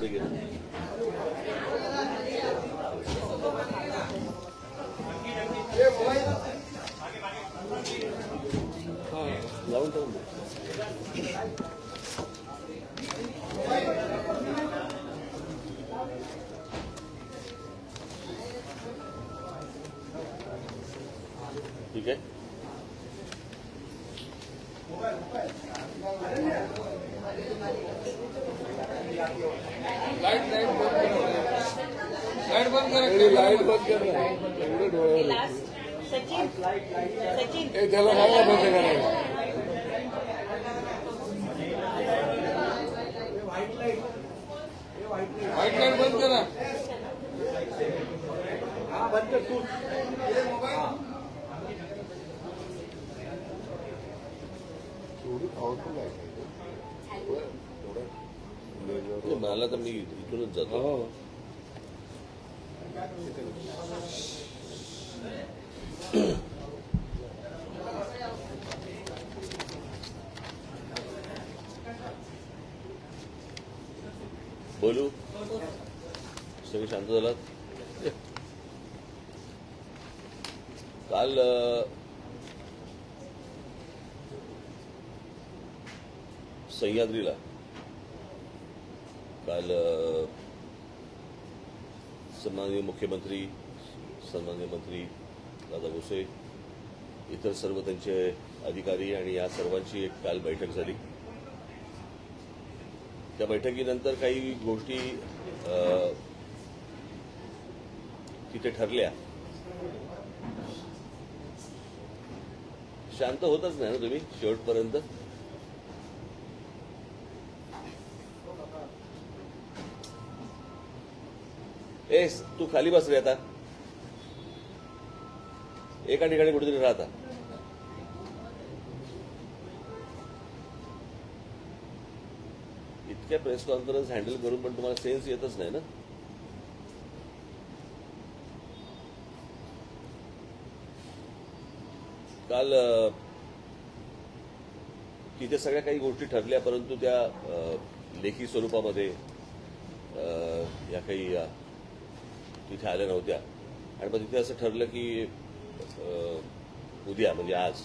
मध्ये गेलं. लावून ठेवून दे. ठीक आहे. लाइट बंद करा. लाइट बंद करा. एवढे डोळे सचिन सचिन त्याला मला बंद करायला. व्हाईट लाईट बंद करा. बंद कर तू. मला तर मी इथूनच जातो. बोलू. सगळे शांत झालात. काल सह्याद्रीला काल सन्माननीय मुख्यमंत्री, सन्माननीय मंत्री दादा भुसे, इतर सर्व त्यांचे अधिकारी आणि या सर्वांची एक काल बैठक झाली. त्या बैठकीनंतर काही गोष्टी तिथे ठरल्या. शांत होतच नाही ना तुम्ही शेवटपर्यंत. तू खाली बस रे. आता एका ठिकाणी कुठेतरी राहता. इतक्या प्रेस कॉन्फरन्स हँडल करून पण तुम्हाला सेन्स येतच नाही ना. काल तिथे सगळ्या काही गोष्टी ठरल्या, परंतु त्या लेखी स्वरूपामध्ये या काही तिथे आल्या नव्हत्या. आणि मग तिथे असं ठरलं की उद्या म्हणजे आज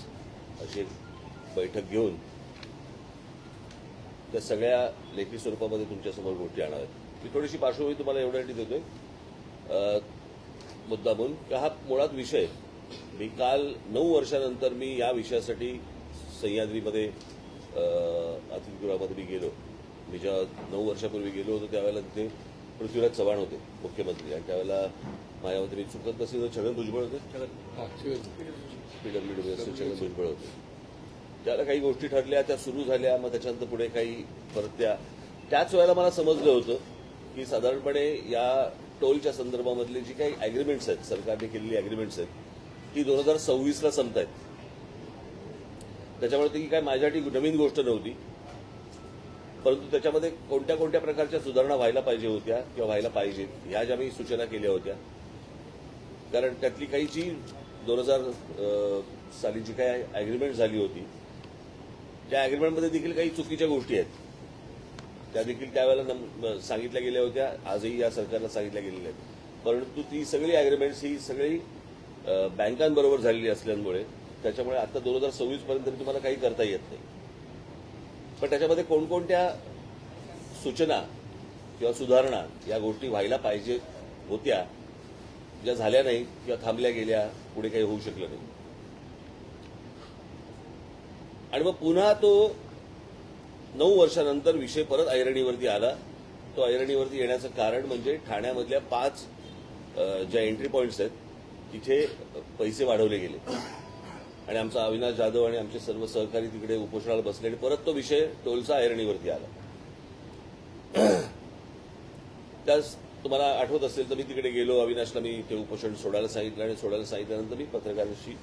अशी एक बैठक घेऊन त्या सगळ्या लेखी स्वरूपामध्ये तुमच्यासमोर गोष्टी आणाव्यात. मी थोडीशी पार्श्वभूमी तुम्हाला एवढ्यासाठी देतोय मुद्दामून की हा मुळात विषय मी काल 9 वर्षानंतर मी या विषयासाठी सह्याद्रीमध्ये अतिथीगृहामध्ये मी गेलो. मी जेव्हा 9 वर्षापूर्वी गेलो होतो त्यावेळेला तिथे पृथ्वीराज चव्हाण होते मुख्यमंत्री, आणि त्यावेळेला मायावती चुकत नसेल तर छगन भुजबळ होते. पीडब्ल्यूडी छगन भुजबळ होते. त्याला काही गोष्टी ठरल्या, त्या सुरू झाल्या. मग त्याच्यानंतर पुढे काही परत त्याच वेळेला मला समजलं होतं की साधारणपणे या टोलच्या संदर्भामधली जी काही अॅग्रीमेंट्स आहेत, सरकारने केलेली अॅग्रीमेंट्स आहेत, ती 2026ला संपत आहेत. त्याच्यामुळे ती काय माझ्यासाठी नवीन गोष्ट नव्हती, परंतु त्याच्यामध्ये कोणत्या कोणत्या प्रकारच्या सुधारणा व्हायला पाहिजे होत्या किंवा व्हायला पाहिजेत ह्या ज्या मी सूचना केल्या होत्या. कारण त्यातली काही जी 2000 साली जी काही अॅग्रीमेंट झाली होती त्या अॅग्रीमेंटमध्ये देखील काही चुकीच्या गोष्टी आहेत. त्या देखील त्यावेळेला सांगितल्या गेल्या होत्या, आजही या सरकारला सांगितल्या गेलेल्या आहेत. परंतु ती सगळी अॅग्रीमेंट्स ही सगळी बँकांबरोबर झालेली असल्यामुळे त्याच्यामुळे आता 2026 पर्यंत तुम्हाला काही करता येत नाही. पण त्याच्यामध्ये कोणकोणत्या सूचना किंवा सुधारणा या गोष्टी व्हायला पाहिजे होत्या, ज्या झाल्या नाही किंवा थांबल्या गेल्या, पुढे काही होऊ शकलं नाही. आणि मग पुन्हा तो 9 वर्षानंतर विषय परत ऐरणीवरती आला. तो ऐरणीवरती येण्याचं कारण म्हणजे ठाण्यामधल्या 5 ज्या एंट्री पॉईंट्स आहेत तिथे पैसे वाढवले गेले आणि आमचा अविनाश जाधव आणि आमचे सर्व सहकारी तिकडे उपोषणाला बसले आणि परत तो विषय टोलचा ऐरणीवरती आला. त्यास तुम्हाला आठवत असेल तर मी तिकडे गेलो, अविनाशला मी ते उपोषण सोडायला सांगितलं आणि सोडायला सांगितल्यानंतर मी पत्रकारांशी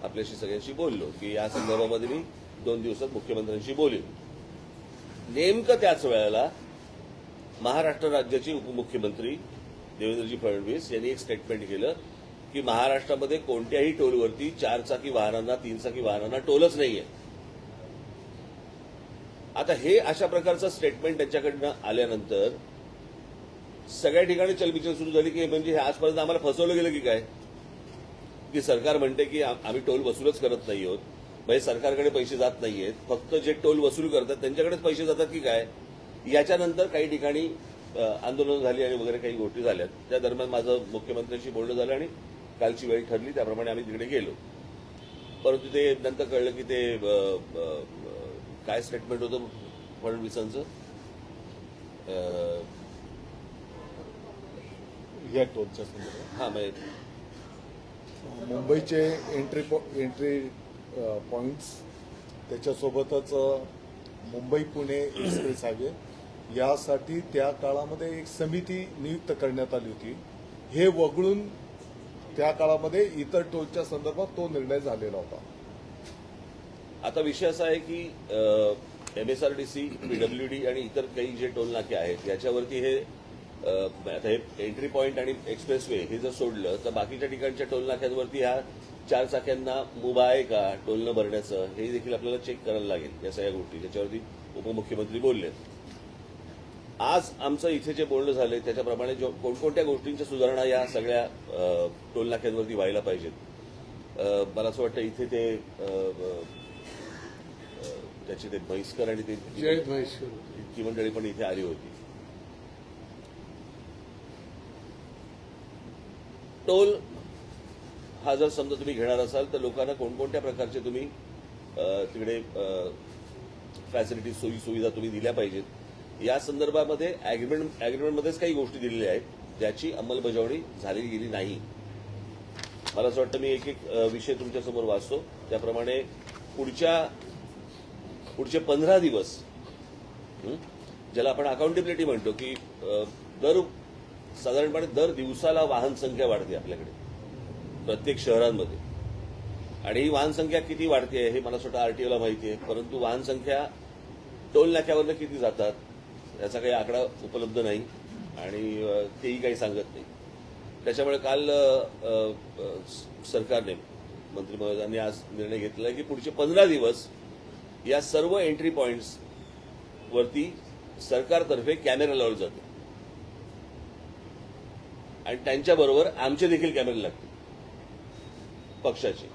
आपल्याशी सगळ्यांशी बोललो की या संदर्भामध्ये मी 2 दिवसात मुख्यमंत्र्यांशी बोलेन. नेमकं त्याच वेळेला महाराष्ट्र राज्याचे उपमुख्यमंत्री देवेंद्रजी फडणवीस यांनी एक स्टेटमेंट केलं की महाराष्ट्रामध्ये कोणत्याही टोलवरती 4 चाकी वाहनांना 3 चाकी वाहनांना टोलच नाहीये. आता हे अशा प्रकारचं स्टेटमेंट त्यांच्याकडनं आल्यानंतर सगळ्या ठिकाणी चलबिचल सुरू झाली की म्हणजे हे आजपर्यंत आम्हाला फसवलं गेलं की काय, की सरकार म्हणते की आम्ही टोल वसूलच करत नाही आहोत, म्हणजे सरकारकडे पैसे जात नाहीयेत, फक्त जे टोल वसूल करतात त्यांच्याकडेच पैसे जातात की काय. याच्यानंतर काही ठिकाणी आंदोलनं झाली आणि वगैरे काही गोष्टी झाल्या. त्या दरम्यान माझं मुख्यमंत्र्यांशी बोलणं झालं आणि कालची वेळ ठरली त्याप्रमाणे आम्ही तिकडे गेलो. परंतु ते नंतर कळलं की ते काय स्टेटमेंट होतं फडणवीसांचं, या टोलच्या संदर्भात हा म्हणजे मुंबईचे एंट्री पॉइंट्स, त्याच्यासोबतच मुंबई पुणे एक्सप्रेस हायवे यासाठी त्या काळामध्ये एक समिती नियुक्त करण्यात आली होती. हे वगळून त्या काळामध्ये इतर टोलच्या संदर्भात तो निर्णय झालेला होता. आता विषय असा आहे की MSRDC, PWD आणि इतर काही जे टोल नाके आहेत याच्यावरती हे आता हे एंट्री पॉइंट आणि एक्सप्रेसवे हे जर सोडलं तर बाकीच्या ठिकाणच्या टोल नाक्यांवरती ह्या 4 चाक्यांना मुभा आहे का टोल न भरण्याचं, हे देखील आपल्याला चेक करायला लागेल. या सगळ्या गोष्टी ज्याच्यावरती उपमुख्यमंत्री बोलले. आज आमचं इथे जे बोलणं झालंय त्याच्याप्रमाणे कोणकोणत्या गोष्टींच्या सुधारणा या सगळ्या टोल नाक्यांवरती व्हायला पाहिजेत. मला असं वाटतं इथे ते त्याचे ते म्हैसकर आणि ते जयंत महेश्वर ती मंडळी पण इथे आली होती. टोल हा जर समजा तुम्ही घेणार असाल तर लोकांना कोणकोणत्या प्रकारचे तुम्ही तिकडे फॅसिलिटी, सोयी सुविधा तुम्ही दिल्या पाहिजेत या संदर्भामध्ये अॅग्रीमेंटमध्येच काही गोष्टी दिलेल्या आहेत ज्याची अंमलबजावणी झालेली गेली नाही. मला असं वाटतं मी एक एक विषय तुमच्यासमोर वाचतो. त्याप्रमाणे पुढचे 15 दिवस ज्याला आपण अकाउंटेबिलिटी म्हणतो की साधारणपणे दर दिवसाला वाहन संख्या वाढते आपल्याकडे प्रत्येक शहरांमध्ये. आणि ही वाहन संख्या किती वाढते हे मला स्वतः आरटीओला माहिती आहे, परंतु वाहन संख्या टोल नाक्यावरनं किती जातात याचा काही आकडा उपलब्ध नाही आणि तेही काही सांगत नाही. त्याच्यामुळे काल सरकारने, मंत्री महोदयांनी आज निर्णय घेतला की पुढचे 15 दिवस या सर्व एंट्री पॉइंट्स वरती सरकारतर्फे कॅमेरा लावले जाते आणि त्यांच्याबरोबर आमचे देखील कॅमेरे लागतील पक्षाचे,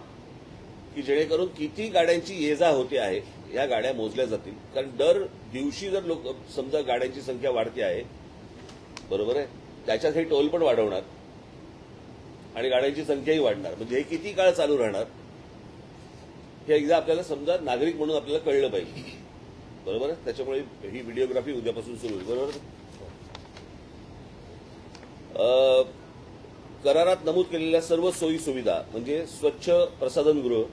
की जेणेकरून किती गाड्यांची ये जा होते आहे या गाड्या मोजल्या जातील. कारण दर दिवशी जर समजा गाड्यांची संख्या वाढते आहे, बरोबर आहे, त्याच्यात हे टोल पण वाढवणार आणि गाड्यांची संख्याही वाढणार. म्हणजे हे किती काळ चालू राहणार हे एकदा आपल्याला समजा नागरिक म्हणून आपल्याला कळलं पाहिजे, बरोबर आहे. त्याच्यामुळे ही व्हिडिओग्राफी उद्यापासून सुरू होईल, बरोबर. करारात नमूद केलेल्या सर्व सोयी सुविधा म्हणजे स्वच्छ प्रसाधनगृह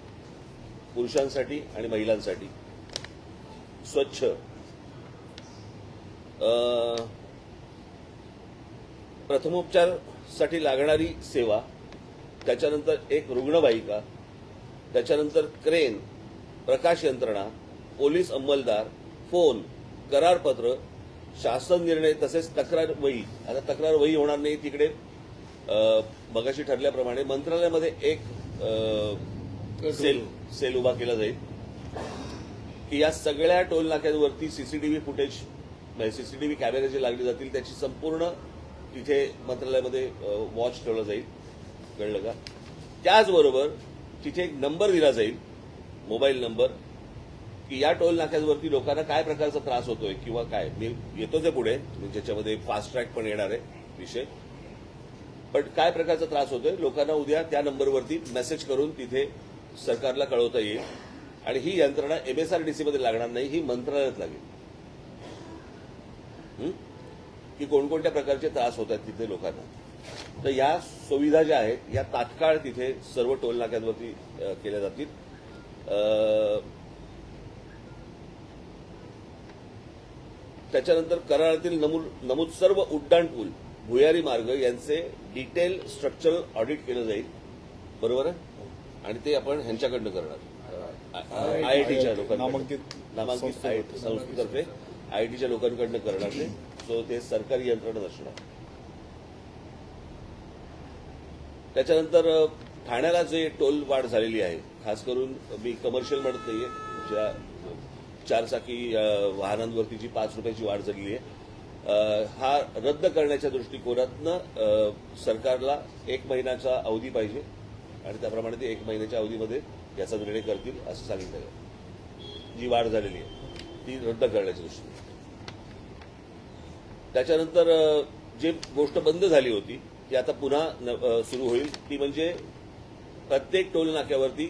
पुरुषांसाठी आणि महिलांसाठी, स्वच्छ प्रथमोपचारासाठी लागणारी सेवा, त्याच्यानंतर एक रुग्णवाहिका, त्याच्यानंतर क्रेन, प्रकाश यंत्रणा, पोलीस अंमलदार, फोन, करारपत्र, शासन निर्णय तसेच तक्रार वही. आता तक्रार वही होणार नाही तिकडे. मगाशी ठरल्याप्रमाणे मंत्रालयामध्ये एक सेल उभा केला जाईल की या सगळ्या टोल नाक्यांवरती सीसीटीव्ही फुटेज, सीसीटीव्ही कॅमेरे जे लागले जातील त्याची संपूर्ण तिथे मंत्रालयामध्ये वॉच ठेवला जाईल, कळलं का. त्याचबरोबर तिथे एक नंबर दिला जाईल, मोबाईल नंबर, की या टोल नाक्यांवरती लोकांना काय प्रकारचा त्रास होतोय किंवा काय. मी येतोच आहे पुढे, ज्याच्यामध्ये फास्ट ट्रॅक पण येणार आहे विषय, पण काय प्रकारचा त्रास होतोय लोकांना उद्या त्या नंबरवरती मेसेज करून तिथे सरकारला कळवता येईल. आणि ही यंत्रणा MSRDC मध्ये लागणार नाही, ही मंत्रालयात लागेल की कोणकोणत्या प्रकारचे त्रास होत आहेत तिथे लोकांना. तर या सुविधा ज्या आहेत या तात्काळ तिथे सर्व टोल नाक्यांवरती केल्या जातील. त्याच्यानंतर करारातील नमूद सर्व उड्डाण पूल, भुयारी मार्ग यांचे डिटेल स्ट्रक्चरल ऑडिट केलं जाईल, बरोबर आहे. आणि ते आपण ह्यांच्याकडनं करणार, IITच्या लोकांना, नामांकित संस्थेतर्फे IITच्या लोकांकडनं करणार ते. सो ते सरकारी यंत्रणा नसणार. त्याच्यानंतर ठाण्याला जे टोल वाढ झालेली आहे, खास करून मी कमर्शियल म्हणत नाहीये, ज्या 4 चाकी वाहनांवरती जी 5 रुपयाची वाढ झालेली आहे हा रद्द करण्याच्या दृष्टिकोनातनं सरकारला 1 महिन्याचा अवधी पाहिजे आणि त्याप्रमाणे ते 1 महिन्याच्या अवधीमध्ये याचा निर्णय करतील असं सांगितलं आहे. जी वाढ झालेली आहे ती रद्द करण्याच्या दृष्टीने. त्याच्यानंतर जे गोष्ट बंद झाली होती ती आता पुन्हा सुरू होईल. ती म्हणजे प्रत्येक टोल नाक्यावरती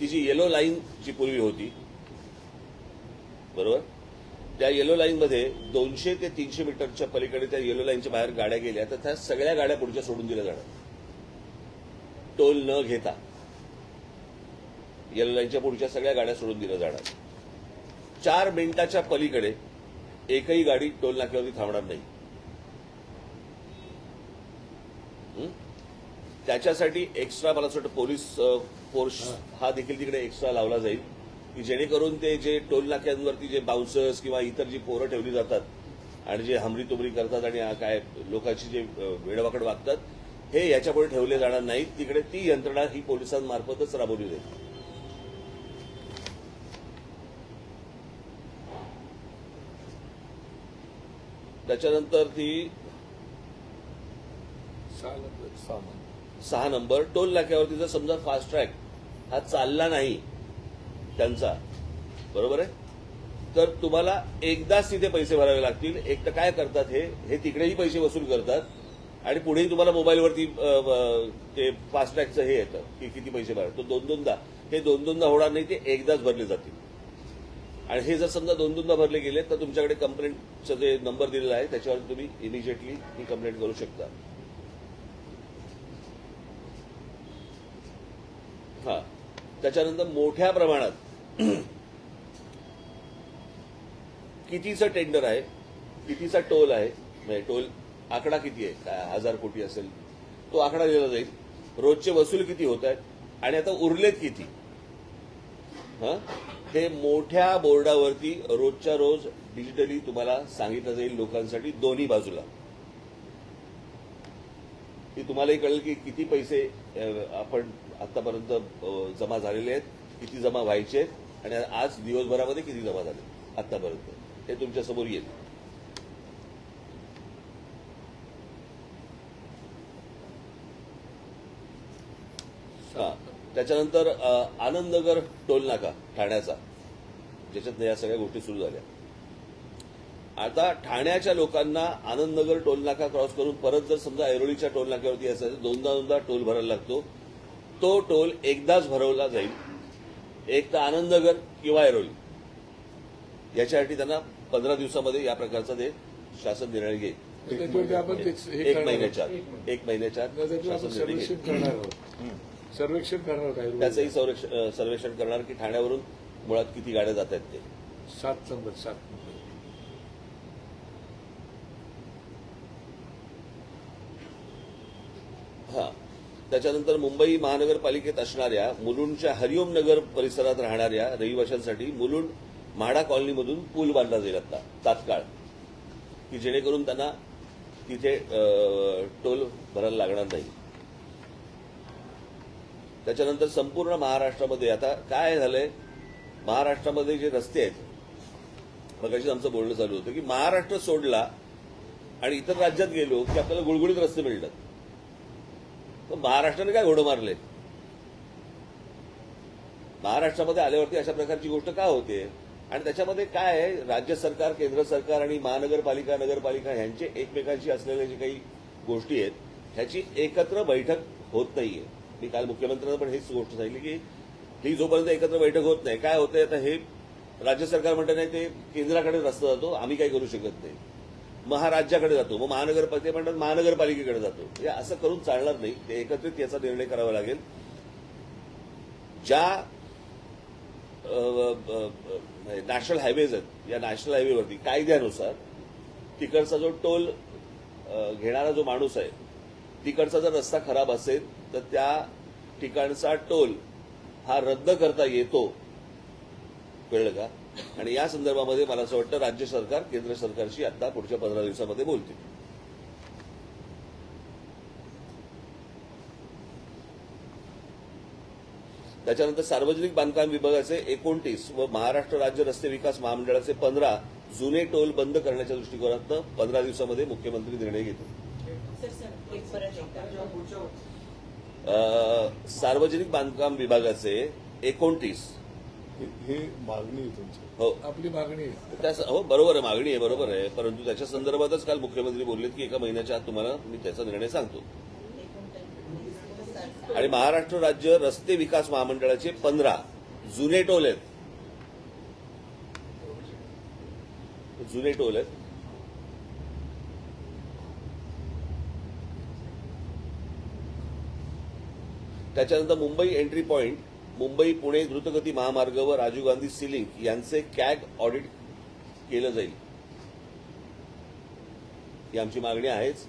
ती जी येलो लाईन जी पूर्वी होती, बरोबर, त्या येलो लाईनमध्ये 200 ते 300 मीटरच्या पलीकडे त्या येलो लाईनच्या बाहेर गाड्या गेल्या तर त्या सगळ्या गाड्या पुढच्या सोडून दिल्या जाणार, टोल न घेता. येलो लाईनच्या पुढच्या सगळ्या गाड्या सोडून दिल्या जाणार. 4 मिनिटाच्या पलीकडे एकही गाडी टोल नाक्यावरती थांबणार नाही. त्याच्यासाठी एक्स्ट्रा मला असं वाटतं पोलीस फोर्स हा देखील तिकडे एक्स्ट्रा लावला जाईल की जेणेकरून ते जे टोल नाक्यांवरती जे बाउन्सर्स किंवा इतर जी पोरं ठेवली जातात आणि जे हमरी करतात आणि काय लोकांची जे वेडवाकड वागतात, हे याच्यापुढे ठेवले जाणार नाहीत. तिकडे ती यंत्रणा ही पोलिसांमार्फतच राबवली जाईल. त्याच्यानंतर ती 6 नंबर टोल नाक्यावरती जर समजा फास्ट ट्रॅक हा चालला नाही त्यांचा, बरोबर आहे, तर तुम्हाला एकदाच तिथे पैसे भरावे लागतील. एक तर काय करतात हे तिकडेही पैसे वसूल करतात आणि पुढेही तुम्हाला मोबाईलवरती ते फास्ट ट्रॅकचं हे येतं की किती पैसे भरा. तो दोन-दोनदा होणार नाही, ते एकदाच भरले जातील. आणि हे जर समजा 2-2दा भरले गेले तर तुमच्याकडे कंप्लेंटचा जे नंबर दिलेला आहे त्याच्यावर तुम्ही इमिजिएटली ही कंप्लेंट करू शकता. हा, त्याच्यानंतर मोठ्या प्रमाणात कितीचं टेंडर आहे, कितीचा टोल आहे, म्हणजे टोल आकडा किती आहे, काय 1000 कोटी असेल तो आकडा दिला जाईल. रोजचे वसूल किती होत आहेत आणि आता उरलेत किती, हे मोठ्या बोर्डावरती रोजच्या रोज डिजिटली तुम्हाला सांगितलं जाईल लोकांसाठी दोन्ही बाजूला. की तुम्हालाही कळेल की किती पैसे आपण आतापर्यंत जमा झालेले आहेत, किती जमा व्हायचे आहेत आणि आज दिवसभरामध्ये किती जमा झाले आतापर्यंत, हे तुमच्या समोर येईल. त्याच्यानंतर आनंदनगर टोल नाका ठाण्याचा, ज्याच्यात या सगळ्या गोष्टी सुरू झाल्या. आता ठाण्याच्या लोकांना आनंदनगर टोल नाका क्रॉस करून परत जर समजा ऐरोलीच्या टोल नाक्यावरती असायचं, दोनदा टोल भरायला लागतो. तो टोल एकदाच भरवला जाईल, एक तर आनंदनगर किंवा ऐरोली. याच्यासाठी त्यांना 15 दिवसामध्ये या प्रकारचा ते शासन निर्णय घेईल. त्याच्यावरती आपण एक महिन्याच्या शासन निर्णय घेईल. करणार आहोत, सर्वेक्षण करणार काय, त्याचंही सर्वेक्षण करणार की ठाण्यावरून मुळात किती गाड्या जात आहेत ते. 7 नंबर. हा, त्याच्यानंतर मुंबई महानगरपालिकेत असणाऱ्या मुलुंडच्या हरिओम नगर परिसरात राहणाऱ्या रहिवाशांसाठी मुलुंड म्हाडा कॉलनीमधून पूल बांधला जाईल आता तात्काळ, की जेणेकरून त्यांना तिथे टोल भरायला लागणार नाही. त्याच्यानंतर संपूर्ण महाराष्ट्रामध्ये आता काय झालंय, महाराष्ट्रामध्ये जे रस्ते आहेत, मगाशीच आमचं बोलणं चालू होतं की महाराष्ट्र सोडला आणि इतर राज्यात गेलो की आपल्याला गुळगुळीत रस्ते मिळतात. तर महाराष्ट्राने काय घोडं मारले, महाराष्ट्रामध्ये आल्यावरती अशा प्रकारची गोष्ट का होते. आणि त्याच्यामध्ये काय आहे, राज्य सरकार, केंद्र सरकार आणि महानगरपालिका, नगरपालिका यांचे एकमेकांशी असलेल्या जे काही गोष्टी आहेत ह्याची एकत्र बैठक होत नाहीये. मी काल मुख्यमंत्र्यांना पण हेच गोष्ट सांगितली की ही जोपर्यंत एकत्र बैठक होत नाही, काय होतंय, आता हे राज्य सरकार म्हणतं नाही ते केंद्राकडे रस्ता जातो, आम्ही काही करू शकत नाही, महाराज्याकडे जातो, मग महानगरपालिका म्हणतात महानगरपालिकेकडे जातो. हे असं करून चालणार नाही. ते एकत्रित याचा निर्णय करावा लागेल. ज्या नॅशनल हायवेज आहेत, या नॅशनल हायवेवरती कायद्यानुसार तिकडचा जो टोल घेणारा जो माणूस आहे, तिकडचा जर रस्ता खराब असेल तर त्या ठिकाणचा टोल हा रद्द करता येतो, कळलं का. आणि या संदर्भामध्ये मला असं वाटतं राज्य सरकार केंद्र सरकारशी आता पुढच्या 15 दिवसामध्ये बोलतील. त्याच्यानंतर सार्वजनिक बांधकाम विभागाचे 29 व महाराष्ट्र राज्य रस्ते विकास महामंडळाचे 15 जुने टोल बंद करण्याच्या दृष्टिकोनातनं 15 दिवसामध्ये मुख्यमंत्री निर्णय घेतील. सर एक परत एकदा सार्वजनिक बांधकाम विभागाचे 29 ही मागणी आहे तुमची. हो आपली मागणी आहे. हो बरोबर आहे, मागणी आहे, बरोबर आहे. परंतु त्याच्या संदर्भातच काल मुख्यमंत्री बोलले की एका महिन्याच्या आत तुम्हाला मी त्याचा निर्णय सांगतो. आणि महाराष्ट्र राज्य रस्ते विकास महामंडळाचे 15 जुने टोल आहेत. जुने टोल आहेत. त्याच्यानंतर मुंबई एंट्री पॉइंट, मुंबई पुणे द्रुतगती महामार्ग व राजीव गांधी सीलिंक यांचे कॅग ऑडिट केलं जाईल. ही आमची मागणी आहेच,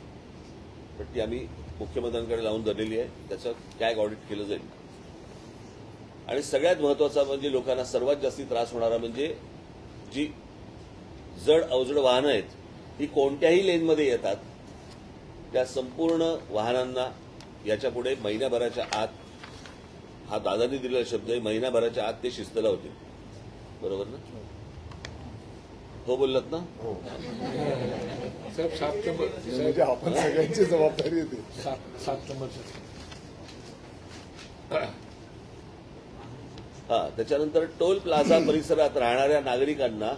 पण ती आम्ही मुख्यमंत्र्यांकडे लावून धरलेली आहे. त्याचं कॅग ऑडिट केलं जाईल. आणि सगळ्यात महत्वाचा म्हणजे लोकांना सर्वात जास्ती त्रास होणारा म्हणजे जी जड अवजड वाहनं आहेत, ही कोणत्याही लेनमध्ये येतात, त्या संपूर्ण वाहनांना याच्यापुढे महिन्याभराच्या आत, हा दादांनी दिलेला शब्द आहे, महिन्याभराच्या आत ते शिस्त लावतील. बरोबर ना? हो बोललात ना? हो. साहेब 7 नंबर म्हणजे आपण सगळ्यांची जबाबदारी येते. 7 नंबर. हा, त्याच्यानंतर टोल प्लाझा परिसरात राहणाऱ्या नागरिकांना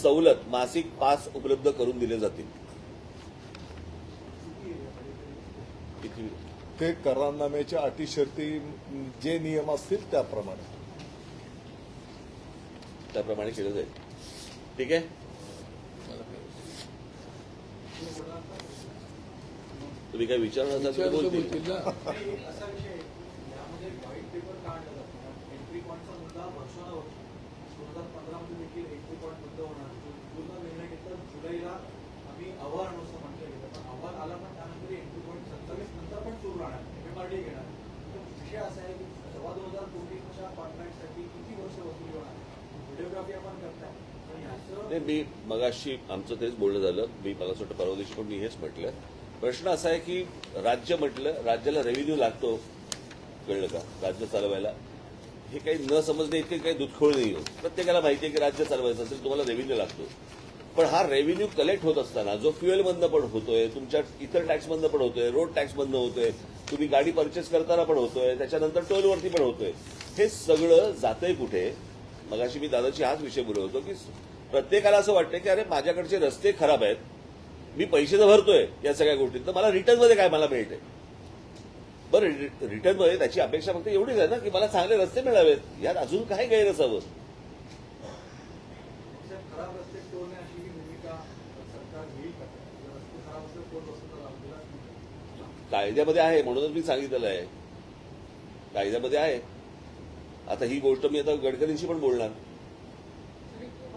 सवलत मासिक पास उपलब्ध करून दिले जातील. किती? ते करारनाम्याच्या अटी शर्ती जे नियम असतील त्याप्रमाणे केलं जाईल. ठीक आहे. तुम्ही काय विचारणार असाल तर बोलतील. बोलतील ना. असा विषय आहे यामध्ये व्हाईट पेपर का आणला जातो? एंट्री पॉईंटचा मुद्दा वर्षानुवर्ष 2015 मध्ये देखील एंट्री पॉईंट बंद होणार. पूर्ण निर्णय घेतला जुलैला आम्ही अहवाल आणू असं म्हटलं गेलं, पण अहवाल आला पण त्यानंतर एंट्री पॉईंट 27 नंतर पण सुरू राहणार, MMRD घेणार. तर विषय असा आहे की 2,500 कोटीच्या कॉन्ट्रॅक्टसाठी किती वर्ष वसुली होणार? व्हिडिओग्राफी आपण करताय पण याचं नाही, मी मगाशी आमचं तेच बोलणं झालं. मी मला असं वाटतं परवा दिवशी पण मी हेच म्हटलं. प्रश्न असा आहे की राज्य म्हटलं, राज्याला रेव्हेन्यू लागतो, कळलं का, राज्य चालवायला. हे काही न समजणे इतके काही दुधखोळ नाही होत. प्रत्येकाला माहिती आहे की राज्य चालवायचं असेल तुम्हाला रेव्हेन्यू लागतो. पण हा रेव्हेन्यू कलेक्ट होत असताना जो फ्युएलमधनं पण होतोय, तुमच्या इतर टॅक्समधनं पण होतोय, रोड टॅक्समधनं होतोय, तुम्ही गाडी परचेस करताना पण होतोय, त्याच्यानंतर टोलवरती पण होतोय, हे सगळं जातंय कुठे? मगाशी मी दादाची हाच विषय बोलत होतो की प्रत्येकाला असं वाटतं की अरे माझ्याकडचे रस्ते खराब आहेत, मी पैसे तर भरतोय या सगळ्या गोष्टीत, तर मला रिटर्नमध्ये काय मला मिळते? बरं, रिटर्नमध्ये त्याची अपेक्षा फक्त एवढीच आहे ना की मला चांगले रस्ते मिळावेत. यात अजून काय गैर असावं? खराब रस्ते टोल अशी ही भूमिका सरकार घेईल का? रस्ते खराब असेल टोल वसूल लागला नाही. कायद्यामध्ये आहे, म्हणूनच मी सांगितलेलं आहे, कायद्यामध्ये आहे. आता ही गोष्ट मी आता गडकरींशी पण बोलणार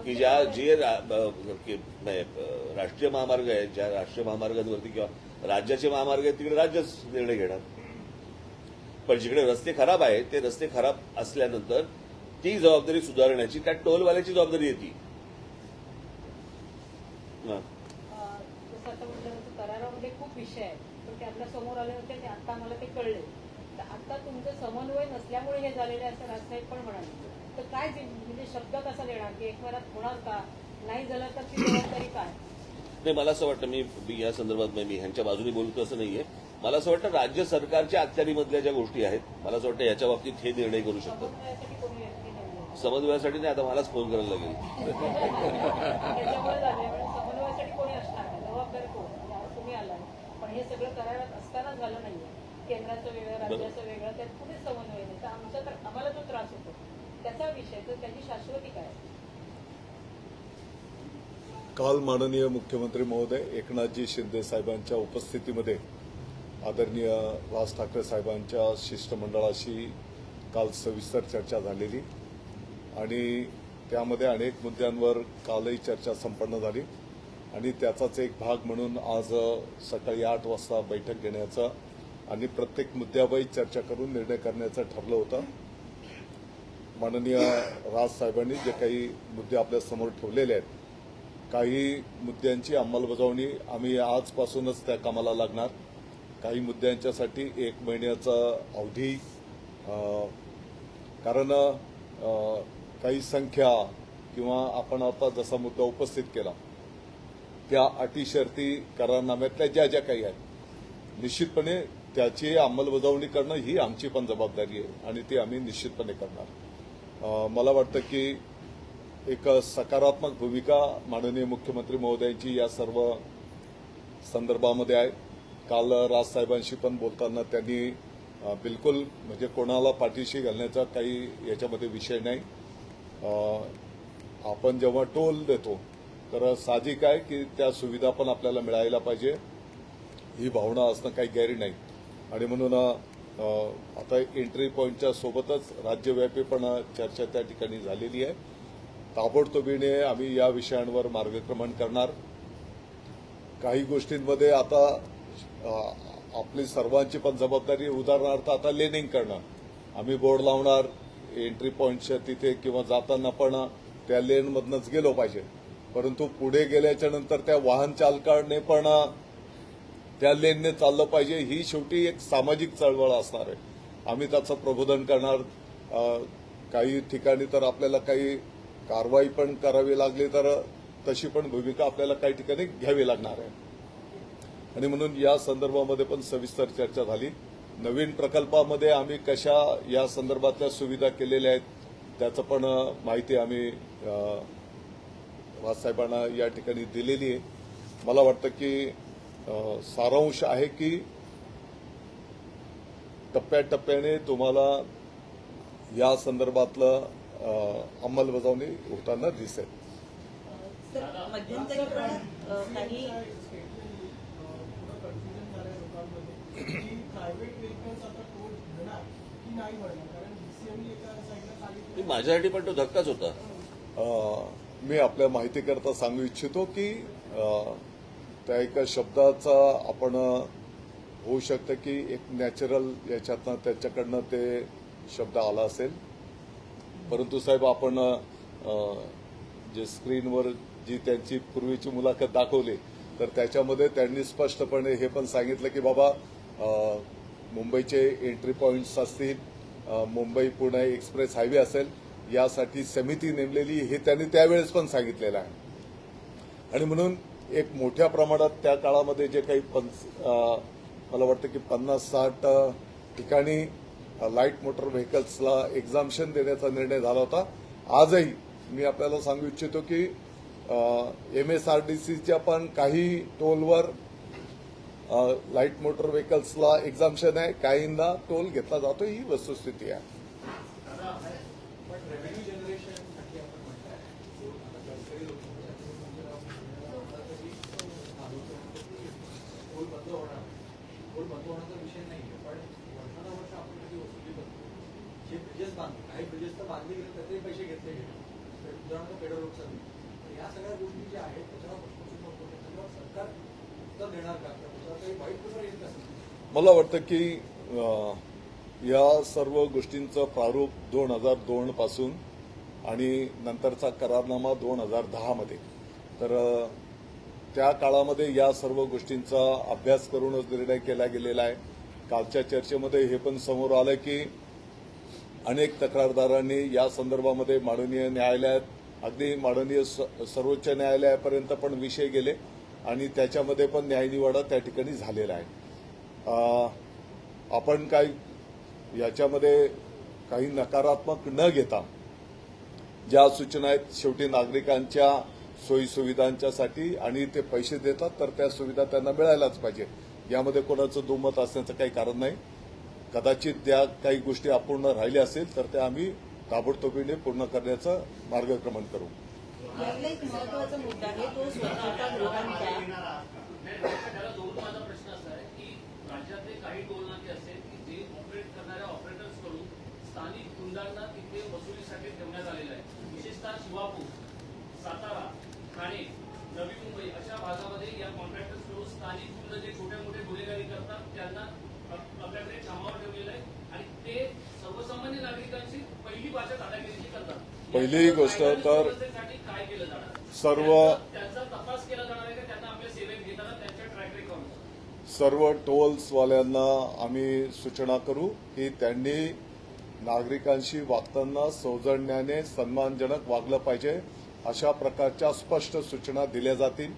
की जे राष्ट्रीय महामार्ग आहेत, ज्या राष्ट्रीय महामार्गांवरती किंवा राज्याचे महामार्ग आहेत तिकडे राज्यच निर्णय घेणार. पण जिकडे रस्ते खराब आहेत ते रस्ते खराब असल्यानंतर ती जबाबदारी सुधारण्याची त्या टोलवाल्याची जबाबदारी येते. जसं आता म्हटलं तसं करारामध्ये खूप विषय आहेत, पण ते आपल्या समोर आले होते, ते आता आम्हाला ते कळले. तर आता तुमचं समन्वय नसल्यामुळे हे झालेले असं राजसाहेब पण म्हणाले. तर काय म्हणजे शब्द कसा देणार की एकवारात होणार का? नाही झालं तर ती जबाबदारी काय? नाही, मला असं वाटतं, मी या संदर्भात मी ह्यांच्या बाजूने बोलतो असं नाहीये. मला असं वाटतं राज्य सरकारच्या अखत्यारीमधल्या ज्या गोष्टी आहेत, मला असं वाटतं याच्या बाबतीत हे निर्णय करू शकतात. समन्वयासाठी कोणी व्यक्ती नाही. समन्वयासाठी नाही, आता मलाच फोन करायला लागेल. त्याच्यामुळे झाले म्हणजे समन्वयासाठी कोणी असणार नाही. जबाबदारी कोण? यावर तुम्ही आलाय, पण हे सगळं करारात असताना झालं नाहीये. केंद्राचं वेगळं, राज्याचं वेगळं, त्यात कुठेच समन्वय नाही. तर आमचा तर आम्हाला जो त्रास होतो त्याचा विषय, तर त्याची शाश्वती काय? काल माननीय मुख्यमंत्री महोदय एकनाथजी शिंदे साहेबांच्या उपस्थितीमध्ये आदरणीय राज ठाकरे साहेबांच्या शिष्टमंडळाशी काल सविस्तर चर्चा झालेली आणि त्यामध्ये अनेक मुद्द्यांवर कालही चर्चा संपन्न झाली आणि त्याचाच एक भाग म्हणून आज सकाळी 8 वाजता बैठक घेण्याचा आणि प्रत्येक मुद्द्यावर चर्चा करून निर्णय करण्याचं ठरलं होतं. माननीय राज साहेबांनी जे काही मुद्दे आपल्या समोर ठेवलेले आहेत, काही मुद्द्यांची अंमलबजावणी आम्ही आजपासूनच त्या कामाला लागणार. काही मुद्द्यांच्यासाठी 1 महिन्याचा अवधी, कारण काही संख्या किंवा आपण आता जसा मुद्दा उपस्थित केला त्या अटी शर्ती करारनाम्यातल्या ज्या ज्या काही आहेत निश्चितपणे त्याची अंमलबजावणी करणं ही आमची पण जबाबदारी आहे आणि ती आम्ही निश्चितपणे करणार. मला वाटतं की एक सकारात्मक भूमिका माननीय मुख्यमंत्री महोदयांची या सर्व संदर्भामध्ये आहे. काल राजसाहेबांशी पण बोलताना त्यांनी बिलकुल म्हणजे कोणाला पाठीशी घालण्याचा काही याच्यामध्ये विषय नाही. आपण जेव्हा टोल देतो तर साहजिक आहे की त्या सुविधा पण आपल्याला मिळायला पाहिजे ही भावना असणं काही गैर नाही आणि म्हणून आता एंट्री पॉईंटच्या सोबतच राज्यव्यापी पण चर्चा त्या ठिकाणी झालेली आहे. ताबडतोबीने आम्ही या विषयांवर मार्गक्रमण करणार. काही गोष्टींमध्ये आता आपली सर्वांची पण जबाबदारी उदाहरणार्थ आता लेनिंग करणं आम्ही बोर्ड लावणार एंट्री पॉईंटच्या तिथे किंवा जाताना पण त्या लेनमधनच गेलो पाहिजे परंतु पुढे गेल्याच्या नंतर त्या वाहन चालकाने पण त्या लेनने चाललं पाहिजे ही शेवटी एक सामाजिक चळवळ असणार आहे. आम्ही त्याचं प्रबोधन करणार. काही ठिकाणी तर आपल्याला काही कारवाई पण करावी लागली तर तशी पण भूमिका आपल्याला काही ठिकाणी घ्यावी लागणार आहे आणि म्हणून या संदर्भामध्ये पण सविस्तर चर्चा झाली. नवीन प्रकल्पामध्ये आम्ही कशा या संदर्भातल्या सुविधा केलेल्या आहेत त्याचं पण माहिती आम्ही राजसाहेबांना या ठिकाणी दिलेली आहे. मला वाटतं की सारांश आहे की टप्प्याटप्प्याने तुम्हाला या संदर्भातलं अंमलबजावणी होताना दिसेल. तर मध्यंतरी पण काही माझ्यासाठी पण तो धक्काच होता. मी आपल्या माहितीकरता सांगू इच्छितो की त्या एका शब्दाचा आपण होऊ शकतं की एक नॅचरल याच्यातनं त्याच्याकडनं ते शब्द आला असेल परंतु साहेब आपण जे स्क्रीनवर जी त्यांची पूर्वीची मुलाखत दाखवली तर त्याच्यामध्ये त्यांनी स्पष्टपणे हे पण सांगितलं की बाबा मुंबईचे एंट्री पॉईंट्स असतील मुंबई पुणे एक्सप्रेस हायवे असेल यासाठी समिती नेमलेली हे त्यांनी त्यावेळेस पण सांगितलेलं आहे आणि म्हणून एक मोठ्या प्रमाणात त्या काळामध्ये जे काही मला वाटतं की 50-60 ठिकाणी लाईट मोटर व्हेकल्सला एक्झाम्शन देण्याचा निर्णय झाला होता. आजही मी आपल्याला सांगू इच्छितो की MSRDCच्या पण काही टोलवर लाईट मोटर व्हेकल्सला एक्झाम्शन आहे काहींना टोल घेतला जातो ही वस्तुस्थिती आहे. पण रेव्हेन्यू जनरेशनसाठी आपण म्हणताय सरकारी टोल बंद होण्याचा विषय नाहीये पण वर्षानुवर्ष आपण कधी वसुली करतो जे ब्रिजेस बांधतो काही ब्रिजेस तर बांधले गेले त्याचे पैसे घेतले गेले उदाहरणार्थ पेडर रोड सर्व्हिस या सगळ्या गोष्टी ज्या आहेत त्याच्यावर प्रश्न होतो त्याच्यावर सरकार उत्तर देणार का त्याच्यावर काही वाईट पेपर येईल का? मला वाटतं की या सर्व गोष्टींचं प्रारूप 2002 पासून आणि नंतरचा करारनामा 2010 मध्ये तर त्या काळामध्ये या सर्व गोष्टींचा अभ्यास करूनच निर्णय केला गेलेला आहे. कालच्या चर्चेमध्ये हे पण समोर आलं की अनेक तक्रारदारांनी या संदर्भामध्ये माननीय न्यायालयात अगदी माननीय सर्वोच्च न्यायालयापर्यंत पण विषय गेले आणि त्याच्यामध्ये पण न्यायनिवाडा त्या ठिकाणी झालेला आहे. आपण काही याच्यामध्ये काही नकारात्मक न घेता ज्या सूचना आहेत शेवटी नागरिकांच्या सोयीसुविधांच्यासाठी आणि ते पैसे देतात तर त्या सुविधा त्यांना मिळायलाच पाहिजे यामध्ये कोणाचं दुमत असण्याचं काही कारण नाही. कदाचित त्या काही गोष्टी अपूर्ण राहिल्या असेल तर त्या आम्ही ताबडतोबीने पूर्ण करण्याचं मार्गक्रमण करू. यातला एक महत्वाचा मुद्दा आहे तो स्वतःच्या गृहांच्या त्याला जोडून माझा प्रश्न असा आहे की राज्यातले काही टोल नाके असेल की जे ऑपरेट करणाऱ्या ऑपरेटर्सकडून स्थानिक गुंडांना तिथे वसुलीसाठी ठेवण्यात आलेलं आहे. विशेषतः शिवापूर, सातारा, ठाणे, नवी मुंबई अशा भागामध्ये या कॉन्ट्रॅक्टर्सकडून स्थानिक गुंड जे छोटे मोठे गुन्हेगारी करतात त्यांना आपल्याकडे कामावर ठेवलेलं आहे आणि ते सर्वसामान्य नागरिकांची पहिली भाषा दादागिरीची करतात. पहिली गोष्ट तर काय केलं जाणार सर्व त्यांचा तपास केला जाणार आहे का त्यांना आपल्या सेवेत घेताना त्यांच्या ट्रॅक रेकॉर्ड सर्व टोल्सवाल्यांना आम्ही सूचना करू की त्यांनी नागरिकांशी वागताना सौजन्याने सन्मानजनक वागलं पाहिजे. अशा प्रकारच्या स्पष्ट सूचना दिल्या जातील.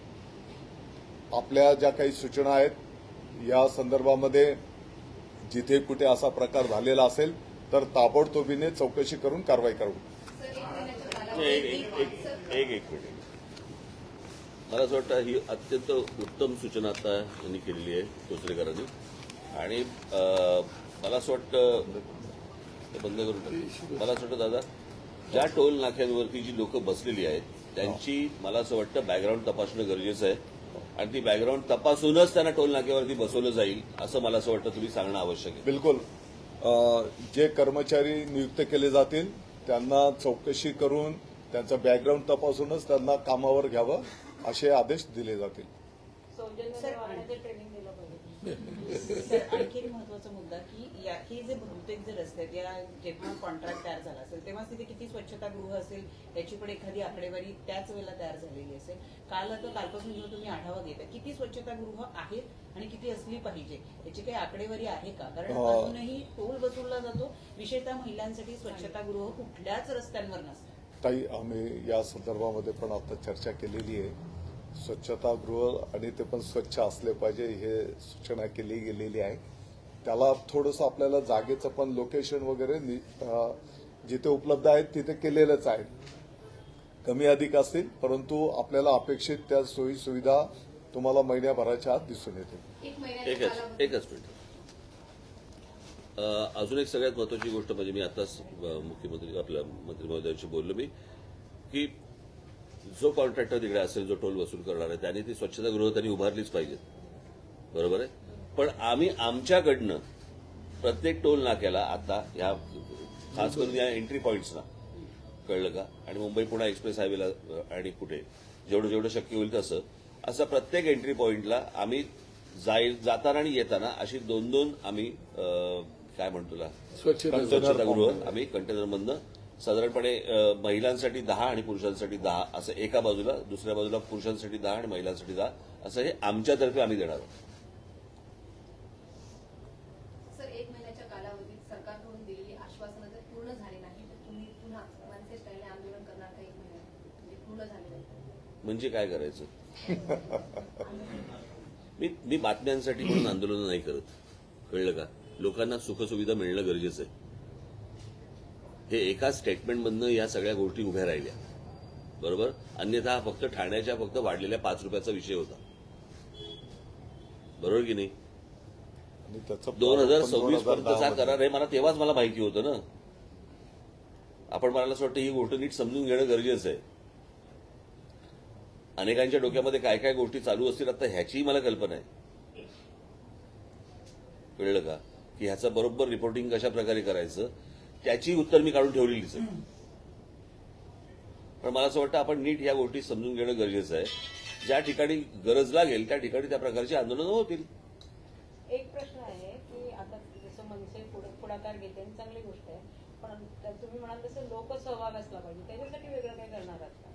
आपल्या ज्या काही सूचना आहेत या संदर्भामध्ये जिथे कुठे असा प्रकार झालेला असेल तर ताबडतोबीने चौकशी करून कारवाई करू. एक मिनिट. मला असं वाटतं ही अत्यंत उत्तम सूचना आता यांनी केलेली आहे तोसरेकरांनी. आणि मला असं वाटतं ते बंद करून टाकू. मला असं वाटतं दादा, ज्या टोल नाक्यांवरती जी लोक बसलेली आहेत त्यांची मला असं वाटतं बॅकग्राऊंड तपासणं गरजेचं आहे. आणि ती बॅकग्राऊंड तपासूनच त्यांना टोल नाक्यावरती बसवलं जाईल असं मला असं वाटतं तुम्ही सांगणं आवश्यक आहे. बिलकुल. जे कर्मचारी नियुक्त केले जातील त्यांना चौकशी करून त्यांचं बॅकग्राऊंड तपासूनच त्यांना कामावर घ्यावं असे आदेश दिले जातील. सौजन्याने वागण्याचं ट्रेनिंग दिलं पाहिजे. सर, आणखी एक महत्वाचा मुद्दा की हे जे बहुतेक जे रस्ते आहेत या जेव्हा कॉन्ट्रॅक्ट तयार झाला असेल तेव्हा तिथे किती स्वच्छतागृह असेल याची पण एखादी आकडेवारी त्याच वेळेला तयार झालेली असेल. कालपासून जेव्हा तुम्ही आढावा घेता किती स्वच्छतागृह आहेत आणि किती असली पाहिजे याची काही आकडेवारी आहे का? कारण अजूनही टोल वसूलला जातो, विशेषतः महिलांसाठी स्वच्छतागृह कुठल्याच रस्त्यांवर नसतात. ताई, आम्ही या संदर्भामध्ये पण आता चर्चा केलेली आहे. स्वच्छतागृह आणि ते पण स्वच्छ असले पाहिजे हे सूचना केली गेलेली आहे. त्याला थोडंसं आपल्याला जागेचं पण लोकेशन वगैरे जिथे उपलब्ध आहेत तिथे केलेलंच आहे. कमी अधिक असतील परंतु आपल्याला अपेक्षित त्या सोयी सुविधा तुम्हाला महिन्याभराच्या आत दिसून येतील. एकच मिनिट. अजून एक सगळ्यात महत्वाची गोष्ट म्हणजे मी आताच मुख्यमंत्री आपल्या मंत्री महोदयांशी बोललो मी की जो कॉन्ट्रॅक्टर तिकडे असेल जो टोल वसूल करणार आहे त्यांनी ती स्वच्छतागृह त्यांनी उभारलीच पाहिजेत. बरोबर आहे. पण आम्ही आमच्याकडनं प्रत्येक टोल नाक्याला आता या खास करून या एंट्री पॉईंट्सना कळलं का आणि मुंबई पुणे एक्सप्रेस हायवेला आणि कुठे जेवढं शक्य होईल तसं असं प्रत्येक एंट्री पॉईंटला आम्ही जाताना आणि येताना अशी दोन आम्ही काय म्हणतो स्वच्छतागृह आम्ही कंटेनरमधनं साधारणपणे महिलांसाठी 10 आणि पुरुषांसाठी 10 असं एका बाजूला, दुसऱ्या बाजूला पुरुषांसाठी 10 आणि महिलांसाठी 10 असं हे आमच्यातर्फे आम्ही देणार आहोत. सर, 1 महिन्याच्या कालावधीत सरकारकडून दिलेली आश्वासनं जर पूर्ण झाली नाही तर तुम्ही पुन्हा मनसे स्टाईलने आंदोलन करणार का? 1 महिन्यात म्हणजे पूर्ण झाले नाही म्हणजे काय करायचं? मी बातम्यांसाठी म्हणून आंदोलन नाही करत. कळलं का? लोकांना सुखसुविधा मिळणं गरजेचं आहे. हे एका स्टेटमेंटमधनं या सगळ्या गोष्टी उभ्या राहिल्या. बरोबर. अन्यथा फक्त ठाण्याच्या फक्त वाढलेल्या 5 रुपयाचा विषय होता. बरोबर की नाही? 2026 पर्यंतचा करार आहे. तेव्हाच मला माहिती होतं ना. मला असं वाटतं ही गोष्ट नीट समजून घेणं गरजेचं आहे. अनेकांच्या डोक्यामध्ये काय काय गोष्टी चालू असतील आता ह्याचीही मला कल्पना आहे. कळलं का? की ह्याचं बरोबर रिपोर्टिंग कशा प्रकारे करायचं त्याची उत्तर मी काढून ठेवलेलीच आहे. पण मला असं वाटतं आपण नीट ह्या गोष्टी समजून घेणं गरजेचं आहे. ज्या ठिकाणी गरज लागेल त्या ठिकाणी त्या प्रकारची आंदोलनं होतील. एक प्रश्न आहे की आता जसं मनसे पुढाकार घेते आणि चांगली गोष्ट आहे, पण तुम्ही म्हणाल तसं लोकसहभाग असला पाहिजे. त्याच्यासाठी वेगळं काय करणार आहात का?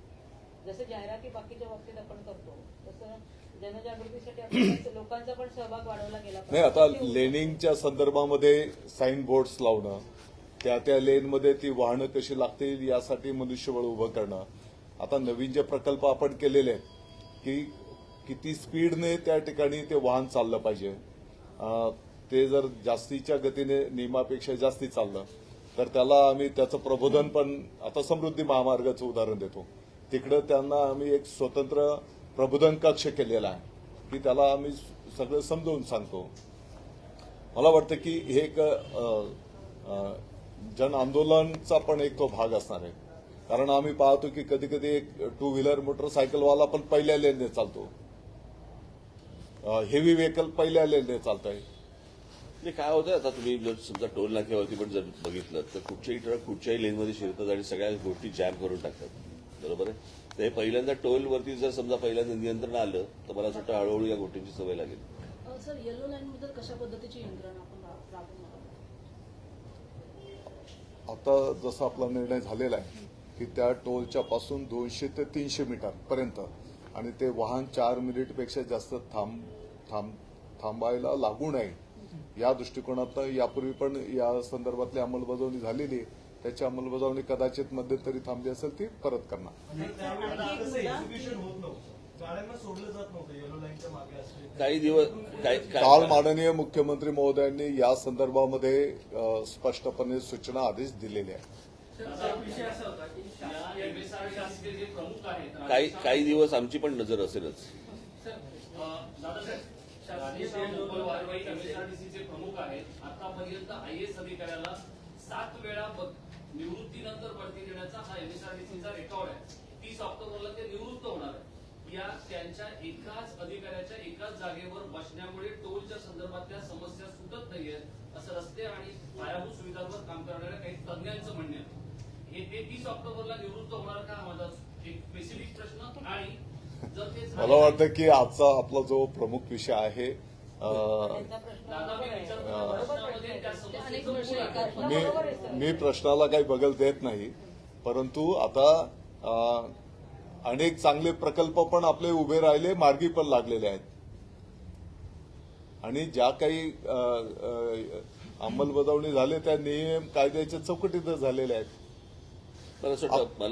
जसं जाहिराती बाकीच्या बाबतीत आपण करतो तसं जनजागृतीसाठी आपण लोकांचा पण सहभाग वाढवला गेला नाही. आता लेनिंगच्या संदर्भामध्ये साईन बोर्ड्स लावणं, त्या लेनमध्ये ती वाहनं कशी लागतील यासाठी मनुष्यबळ उभं करणं. आता नवीन जे प्रकल्प आपण केलेले आहेत की किती स्पीडने त्या ठिकाणी ते वाहन चाललं पाहिजे. ते जर जास्तीच्या गतीने नियमापेक्षा जास्ती चाललं तर त्याला आम्ही त्याचं प्रबोधन पण आता समृद्धी महामार्गाचं उदाहरण देतो. तिकडं त्यांना आम्ही एक स्वतंत्र प्रबोधन कक्ष केलेला आहे की त्याला आम्ही सगळं समजावून सांगतो. मला वाटतं की हे एक जन आंदोलनचा पण एक तो भाग असणार आहे. कारण आम्ही पाहतो की कधी कधी एक 2 व्हीलर मोटरसायकलवाला पण पहिल्या लेनने चालतो, हेवी व्हेकल पहिल्या लेनने चालत आहे. काय होतं आता तुम्ही जर समजा टोल नाक्यावरती पण जर बघितलं तर कुठच्याही ट्रक कुठच्याही लेनमध्ये शिरतात आणि सगळ्या गोष्टी जॅम करून टाकतात. बरोबर आहे. तर हे पहिल्यांदा टोलवरती जर समजा पहिल्यांदा नियंत्रण आलं तर मला असं वाटतं हळूहळू या गोष्टींची सवय लागेल. सर, येलो लाईन बद्दल कशा पद्धतीची यंत्रणा आपण राबवणार? आता जसा आपला निर्णय झालेला आहे की त्या टोलच्या पासून 200 ते 300 मीटर पर्यंत आणि ते वाहन 4 मिनिटपेक्षा जास्त थांबायला लागू नये या दृष्टिकोनात यापूर्वी पण या संदर्भातली अंमलबजावणी झालेली आहे. त्याची अंमलबजावणी कदाचित मध्यंतरी थांबली असेल ती परत करणार. एक्झिबिशन होत नव्हतं, गाड्यांना सोडलं जात नव्हतं येलो लाईनच्या मागे असले. काही दिवस काल माननीय मुख्यमंत्री महोदयांनी या संदर्भामध्ये स्पष्टपणे सूचना आधीच दिलेल्या आहेत. विषय असा होता की या MSRTC जे प्रमुख आहेत काही दिवस आमची पण नजर असेलच. दादासाहेब, शासकीय मोबाईल वारवाई MSRTCचे प्रमुख आहेत. आतापर्यंत IAS अधिकाऱ्याला 7 वेळा निवृत्तीनंतर बढती देण्याचा हा MSRTCचा रेकॉर्ड आहे. 30 ऑक्टोबरला ते निवृत्त होणार आहे. या त्यांच्या एकाच अधिकाऱ्याच्या एकाच जागेवर बसण्यामुळे टोलच्या संदर्भातल्या समस्या सुटत नाहीयेत असं रस्ते आणि पायाभूत सुविधांवर काम करणाऱ्या काही तज्ञांचं म्हणणं आहे. हे ते 30 ऑक्टोबरला निवृत्त होणार का, हा माझा एक स्पेसिफिक प्रश्न. आणि जर ते मला वाटतं की आजचा आपला जो प्रमुख विषय आहे मी प्रश्नाला काही बगल देत नाही, परंतु आता अनेक चांगले प्रकल्प पण आपले उभे राहिले, मार्गी पण लागलेले आहेत आणि ज्या काही अंमलबजावणी झाले त्या नियम कायद्याच्या चौकटीतच झालेल्या आहेत. मला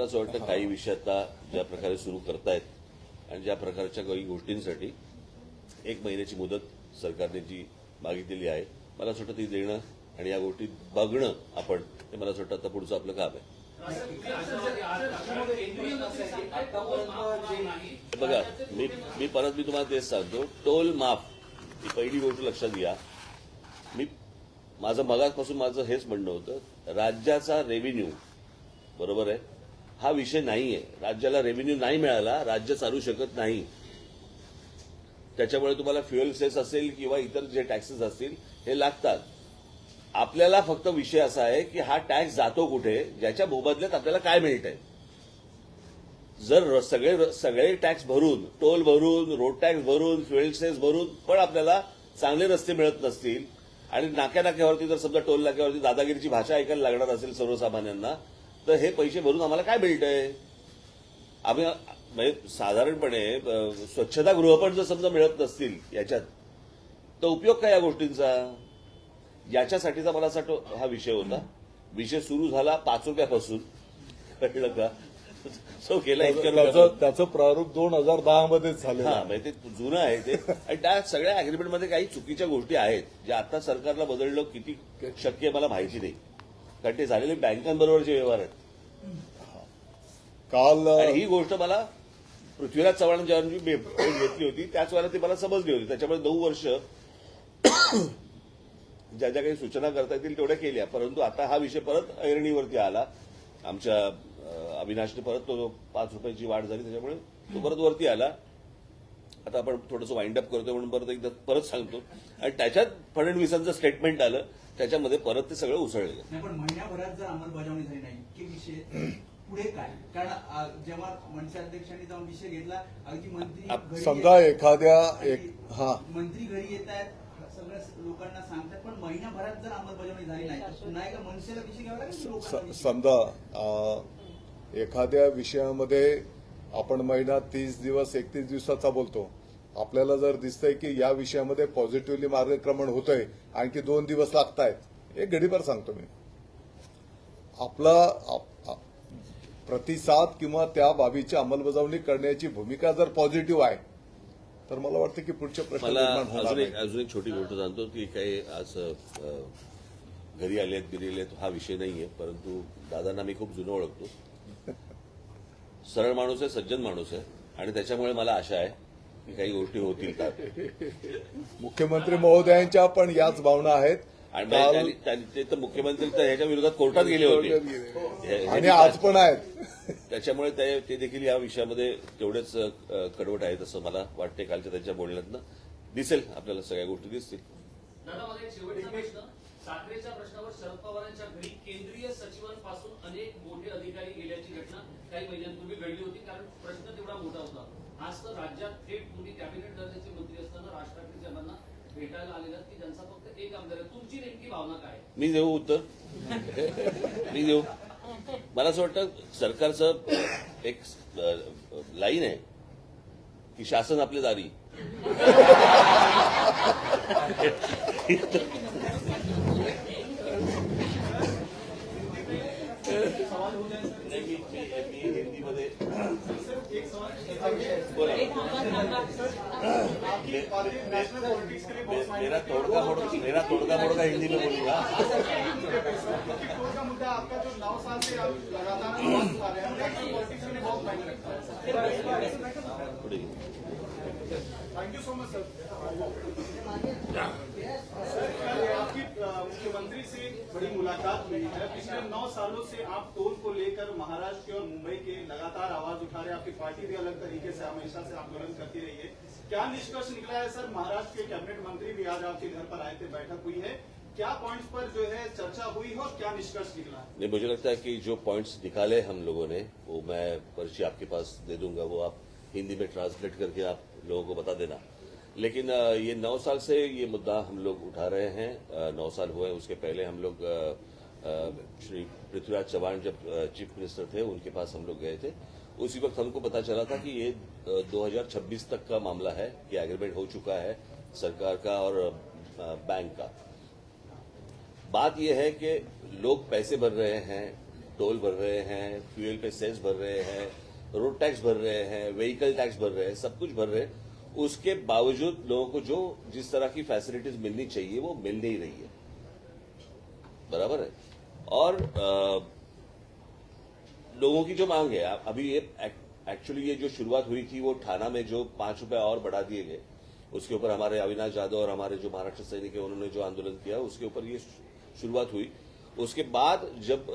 असं वाटतं काही विषय आता ज्या प्रकारे सुरू करतायत आणि ज्या प्रकारच्या काही गोष्टींसाठी 1 महिन्याची मुदत सरकारने जी मागितलेली आहे, मला असं वाटतं ती देणं आणि या गोष्टी बघणं आपण हे मला असं वाटतं आता पुढचं आपलं काम आहे. बघा, मी तुम्हाला तेच सांगतो, टोल माफ ही पहिली गोष्ट लक्षात घ्या. माझं मगाचपासून हेच म्हणणं होतं, राज्याचा रेव्हेन्यू बरोबर आहे हा विषय नाहीये. राज्याला रेव्हेन्यू नाही मिळाला, राज्य चालू शकत नाही. त्याच्यामुळे तुम्हाला फ्युएल सेस असेल किंवा इतर जे टॅक्सेस असतील हे लागतात. आपल्याला फक्त विषय असा आहे की हा टॅक्स जातो कुठे, ज्याच्या मोबदल्यात आपल्याला काय मिळतंय. जर सगळे टॅक्स भरून, टोल भरून, रोड टॅक्स भरून, फ्युएल सेस भरून पण आपल्याला चांगले रस्ते मिळत नसतील आणि नाक्यावरती जर समजा टोल नाक्यावरती दादागिरीची भाषा ऐकायला लागणार असेल सर्वसामान्यांना, तर हे पैसे भरून आम्हाला काय मिळतंय. आम्ही म्हणजे साधारणपणे स्वच्छतागृह पण जर समजा मिळत नसतील याच्यात, तर उपयोग काय या गोष्टींचा. याच्यासाठीचा मला असा हा विषय होता. विषय सुरू झाला 5 रुपयापासून, कळलं का. सो गेला त्याचं प्रारूप 2010 मध्येच झालं. हा, म्हणजे ते जुनं आहे ते. आणि त्या सगळ्या अग्रीमेंटमध्ये काही चुकीच्या गोष्टी आहेत ज्या आता सरकारला बदलणं किती शक्य मला माहिती नाही, कारण ते झालेले बँकांबरोबरचे व्यवहार आहेत. काल आणि ही गोष्ट मला पृथ्वीराज चव्हाण जेव्हा मी घेतली होती त्याच वेळेला ती मला समजली होती. त्याच्यामुळे 9 वर्ष ज्या ज्या काही सूचना करता येतील तेवढ्या केल्या, परंतु आता हा विषय परत ऐरणीवरती आला. आमच्या अविनाशने परत तो 5 रुपयाची वाढ झाली, त्याच्यामुळे तो परत वरती आला. आता आपण थोडंसं वाइंड अप करतोय म्हणून एकदा परत सांगतो. आणि त्याच्यात फडणवीसांचं स्टेटमेंट आलं, त्याच्यामध्ये परत ते सगळं उसळलं. नाही, पण महिन्याभरात जर अंमलबजावणी झाली नाही की विषय पुढे काय. कारण जेव्हा मनसे अध्यक्षांनी जाऊन विषय घेतला, अगदी मंत्री समजा एखाद्या मंत्री घरी येत आहेत, सगळ्या लोकांना सांगतात, पण महिनाभरात जर अंमलबजावणी झाली नाही तर पुन्हा एका मनसेला विषय घ्यावा लागेल. समजा एखाद्या विषयामध्ये आपण महिना 30 दिवस 31 दिवसाचा बोलतो, आपल्याला जर दिसतंय की या विषयामध्ये पॉझिटिव्हली मार्गक्रमण होतंय, आणखी 2 दिवस लागतायत, एक घडीभर सांगतो मी, आपला प्रतिसाद किंवा त्या बाबीची अंमलबजावणी करण्याची भूमिका जर पॉझिटिव्ह आहे तर मला वाटतं की पुढचे प्रश्न निर्माण होणार नाही. अजून एक छोटी गोष्ट सांगतो की काही आज घरी आलेत बिरी आलेत हा विषय नाहीये, परंतु दादांना मी खूप जुनं ओळखतो. सरळ माणूस आहे, सज्जन माणूस आहे, आणि त्याच्यामुळे मला आशा आहे की काही गोष्टी होतील का. मुख्यमंत्री महोदयांच्या पण याच भावना आहेत आणि ते तर मुख्यमंत्री तर ह्याच्या विरोधात कोर्टात गेले होते आणि आज पण आहेत. त्याच्यामुळे ते देखील या विषयामध्ये तेवढेच कडवट आहेत असं मला वाटते. कालच्या त्यांच्या बोलण्यातनं दिसेल, आपल्याला सगळ्या गोष्टी दिसतील. दादा, मला एक शेवटचा प्रश्न. साखरेच्या प्रश्नावर शरद पवारांच्या घरी केंद्रीय सचिवांपासून अनेक मोठे अधिकारी गेल्याची घटना काही महिन्यांपूर्वी घडली होती, कारण प्रश्न तेवढा मोठा होता. आज तर राज्यात थेट तुम्ही कॅबिनेट दर्जाचे मंत्री असताना राज ठाकरे साहेबांना भेटायला आलेला की ज्यांचा फक्त एक आमदार आहे. तुमची नेमकी भावना काय. मी देऊ उत्तर. मी देऊ. मला असं वाटतं सरकारचं एक लाईन आहे की शासन आपल्या दारी. नेशनल पॉलिटिक्स के लिए बहुत मायने मेरा रखती है। तोड़का मोड़का हिंदी में बोलूंगा। क्योंकि टोल का मुद्दा आपका जो 9 साल से आप लगातार आवाज उठा रहे हैं, नेशनल पॉलिटिक्स के लिए बहुत मायने रखता है। थोड़ी thank you so much sir. Sir कल आपकी मुख्यमंत्री से बड़ी मुलाकात हुई है। पिछले 9 सालों से आप टोल को लेकर महाराष्ट्र और मुंबई के लगातार आवाज उठा रहे हैं। आपकी पार्टी भी अलग तरीके से हमेशा से आंदोलन करती रही है। क्या निष्कर्ष निकला है सर? महाराष्ट्र के कैबिनेट मंत्री भी आज आपके घर पर आए थे, बैठक हुई है। क्या पॉइंट्स पर जो है चर्चा हुई है और क्या निष्कर्ष निकला है? नहीं, मुझे लगता है कि जो पॉइंट्स निकाले हम लोगों ने वो मैं पर्ची आपके पास दे दूंगा, वो आप हिंदी में ट्रांसलेट करके आप लोगों को बता देना। लेकिन ये 9 साल से ये मुद्दा हम लोग उठा रहे हैं। 9 साल हुए, उसके पहले हम लोग श्री पृथ्वीराज चौहान जब चीफ मिनिस्टर थे उनके पास हम लोग गए थे। उसी वक्त हमको पता चला था कि ये 2026 तक का मामला है कि एग्रीमेंट हो चुका है सरकार का और बैंक का। बात यह है कि लोग पैसे भर रहे हैं, टोल भर रहे हैं, फ्यूल पे सेस भर रहे हैं, रोड टैक्स भर रहे हैं, व्हीकल टैक्स भर रहे हैं, सब कुछ भर रहे हैं। उसके बावजूद लोगों को जो जिस तरह की फैसिलिटीज मिलनी चाहिए वो मिल नहीं रही है, बराबर है। और लोगों की जो मांग है, अभी ये एक्चुअली ये जो शुरुआत हुई थी वो ठाणा में जो 5 रुपए और बढ़ा दिए गए, उसके ऊपर हमारे अविनाश यादव और हमारे जो महाराष्ट्र सैनिक है उन्होंने जो आंदोलन किया उसके ऊपर ये शुरुआत हुई। उसके बाद जब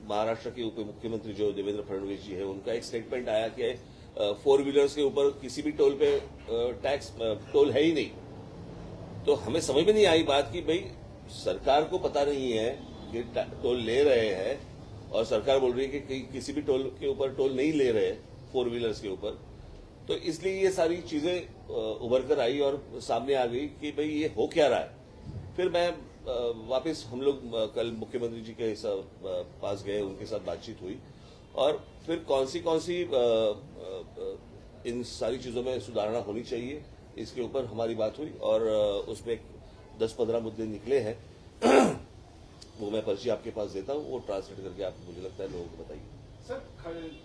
महाराष्ट्र के उप मुख्यमंत्री जो देवेंद्र फडणवीस जी है उनका एक स्टेटमेंट आया कि 4 व्हीलर्स के ऊपर किसी भी टोल पे टोल है ही नहीं। तो हमें समझ में नहीं आई बात कि भाई सरकार को पता नहीं है कि टोल ले रहे हैं और सरकार बोल रही है कि किसी भी टोल के ऊपर टोल नहीं ले रहे 4 व्हीलर्स के ऊपर। तो इसलिए ये सारी चीजें उभर कर आई और सामने आ गई कि भाई ये हो क्या रहा है। फिर मैं वापस हम लोग कल मुख्यमंत्री जी के पास गए, उनके साथ बातचीत हुई और फिर कौन सी इन सारी चीजों में सुधारणा होनी चाहिए इसके ऊपर हमारी बात हुई और उसमें 10-15 मुद्दे निकले हैं। वो मैं पर्ची आपके पास देता हूँ, वो ट्रांसलेट करके आप मुझे लगता है लोगों को बताइए। सर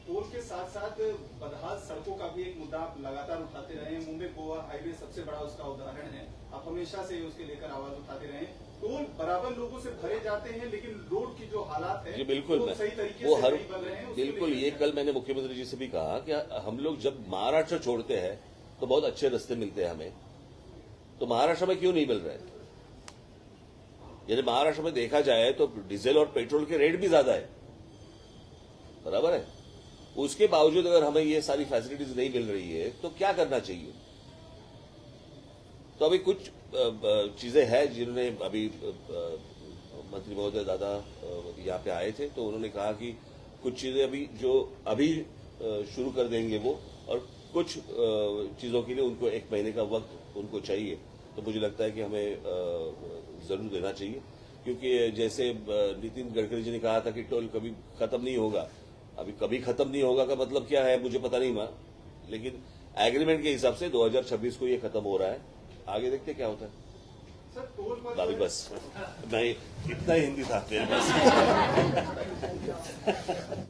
टोल के साथ साथ बदहाल सड़कों का भी एक मुद्दा आप लगातार उठाते रहे हैं। मुंबई गोवा हाईवे सबसे बड़ा उसका उदाहरण है। आप हमेशा से उसके लेकर आवाज उठाते रहे हैं। टोल बराबर लोगों से भरे जाते हैं लेकिन रोड की जो हालात है जी बिल्कुल, वो सही तरीके वो से हर नहीं बन रहे हैं। बिल्कुल, ये कल मैंने मुख्यमंत्री जी से भी कहा कि हम लोग जब महाराष्ट्र छोड़ते हैं तो बहुत अच्छे रास्ते मिलते हैं हमें, तो महाराष्ट्र में क्यों नहीं मिल रहे? यदि महाराष्ट्र में देखा जाए तो डीजल और पेट्रोल के रेट भी ज्यादा है, बराबर है। उसके बावजूद अगर हमें ये सारी फैसिलिटीज नहीं मिल रही है तो क्या करना चाहिए? तो अभी कुछ चीजें हैं जिन्होंने अभी मंत्री महोदय दादा यहाँ पे आए थे तो उन्होंने कहा कि कुछ चीजें अभी शुरू कर देंगे वो, और कुछ चीजों के लिए उनको 1 महीने का वक्त उनको चाहिए। तो मुझे लगता है कि हमें जरूर देना चाहिए, क्योंकि जैसे नितिन गडकरी जी ने कहा था कि टोल कभी खत्म नहीं होगा। अभी कभी खत्म नहीं होगा का मतलब क्या है मुझे पता नहीं मां, लेकिन एग्रीमेंट के हिसाब से 2026 को ये खत्म हो रहा है। आगे देखते क्या होता है। सर टोल पर अभी बस नहीं, इतना ही हिंदी था मेरे पास।